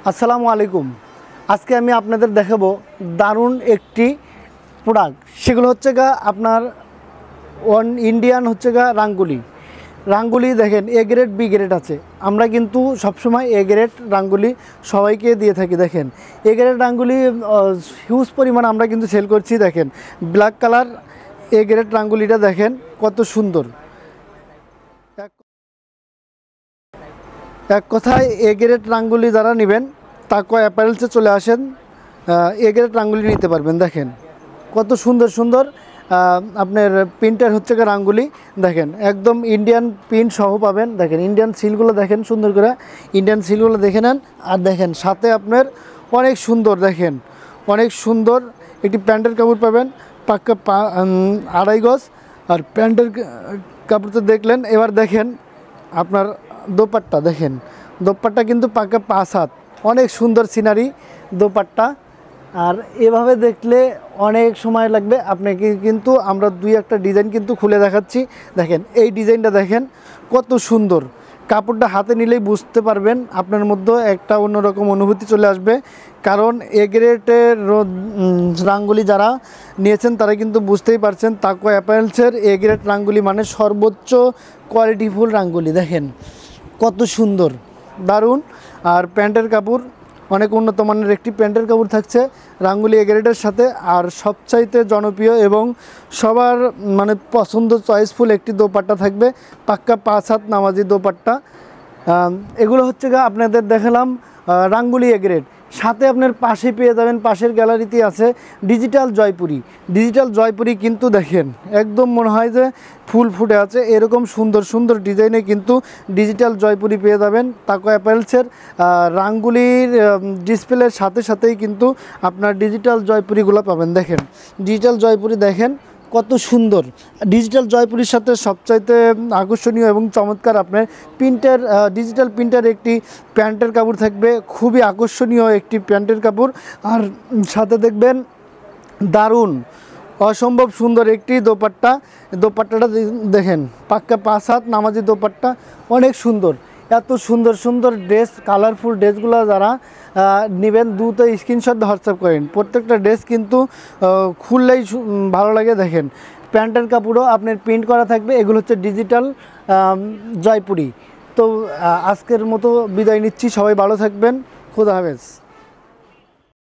আসসালামু আলাইকুম। আজকে আমি আপনাদের দেখাবো দারুণ একটি প্রোডাক্ট। সেগুলো হচ্ছে গা আপনার ইন্ডিয়ান হচ্ছে গা রাঙ্গুলি দেখেন এ গ্রেড বি গ্রেড আছে। আমরা কিন্তু সবসময় এ গ্রেড রাঙ্গুলি সবাইকে দিয়ে থাকি। দেখেন এ গ্রেড রাঙ্গুলি হিউজ পরিমাণ আমরা কিন্তু সেল করছি। দেখেন ব্ল্যাক কালার এ গ্রেড রাঙ্গুলিটা দেখেন কত সুন্দর। এক কথায় এ গ্রেড রাঙ্গুলি যারা নেবেন তাকওয়া অ্যাপারেলসে চলে আসেন, এ গ্রেড রাঙ্গুলি নিতে পারবেন। দেখেন কত সুন্দর সুন্দর আপনার প্রিন্টার হচ্ছে গা রাঙ্গুলি। দেখেন একদম ইন্ডিয়ান প্রিন্ট সহ পাবেন। দেখেন ইন্ডিয়ান সিলগুলো দেখেন সুন্দর করে, ইন্ডিয়ান সিলগুলো দেখে নেন। আর দেখেন সাথে আপনার অনেক সুন্দর, দেখেন অনেক সুন্দর একটি প্যান্টের কাপড় পাবেন, পাক্কা 2.5 গজ। আর প্যান্টের কাপড় তো দেখলেন, এবার দেখেন আপনার দোপাট্টা। দেখেন দোপাট্টা কিন্তু পাক্কা 5 হাত, অনেক সুন্দর সিনারি দোপাট্টা। আর এভাবে দেখলে অনেক সময় লাগবে আপনাকে, কিন্তু আমরা দুই একটা ডিজাইন কিন্তু খুলে দেখাচ্ছি। দেখেন এই ডিজাইনটা দেখেন কত সুন্দর। কাপড়টা হাতে নিলেই বুঝতে পারবেন, আপনার মধ্যে একটা অন্যরকম অনুভূতি চলে আসবে। কারণ এ গ্রেডের রাঙ্গুলি যারা নিয়েছেন তারা কিন্তু বুঝতেই পারছেন তাকওয়া অ্যাপারেলসের এ গ্রেড রাঙ্গুলি মানে সর্বোচ্চ কোয়ালিটিফুল রাঙ্গুলি। দেখেন কত সুন্দর, দারুণ। আর প্যান্টের কাপড় অনেক উন্নত মানের একটি প্যান্টের কাপড় থাকছে রাঙ্গুলি এ গ্রেডের সাথে। আর সবচাইতে জনপ্রিয় এবং সবার মানে পছন্দ চয়েসফুল একটি দোপাট্টা থাকবে, পাক্কা 5 হাত নামাজি দোপাট্টা। এগুলো হচ্ছে গা আপনাদের দেখালাম রাঙ্গুলি এ গ্রেড। সাথে আপনার পাশে পেয়ে যাবেন, পাশের গ্যালারিতে আছে ডিজিটাল জয়পুরি কিন্তু দেখেন একদম মনে হয় যে ফুল ফুটে আছে। এরকম সুন্দর সুন্দর ডিজাইনে কিন্তু ডিজিটাল জয়পুরি পেয়ে যাবেন তাকওয়া অ্যাপারেলসের। রাঙ্গুলির ডিসপ্লের সাথে সাথেই কিন্তু আপনার ডিজিটাল জয়পুরিগুলো পাবেন। দেখেন ডিজিটাল জয়পুরি দেখেন কত সুন্দর। ডিজিটাল জয়পুরির সাথে সবচাইতে আকর্ষণীয় এবং চমৎকার আপনার ডিজিটাল প্রিন্টার একটি প্যান্টের কাপড় থাকবে, খুবই আকর্ষণীয় একটি প্যান্টের কাপড়। আর সাথে দেখবেন দারুণ অসম্ভব সুন্দর একটি দোপাট্টাটা দেখেন পাক্কা 5 হাত নামাজি দোপাট্টা, অনেক সুন্দর। এত সুন্দর সুন্দর ড্রেস, কালারফুল ড্রেসগুলো যারা নেবেন দ্রুত স্ক্রিনশট হোয়াটসঅ্যাপ করেন। প্রত্যেকটা ড্রেস কিন্তু খুললেই ভালো লাগে। দেখেন প্যান্টের কাপড়ও আপনার প্রিন্ট করা থাকবে। এগুলো হচ্ছে ডিজিটাল জয়পুরি। তো আজকের মতো বিদায় নিচ্ছি, সবাই ভালো থাকবেন, খোদা হাফেজ।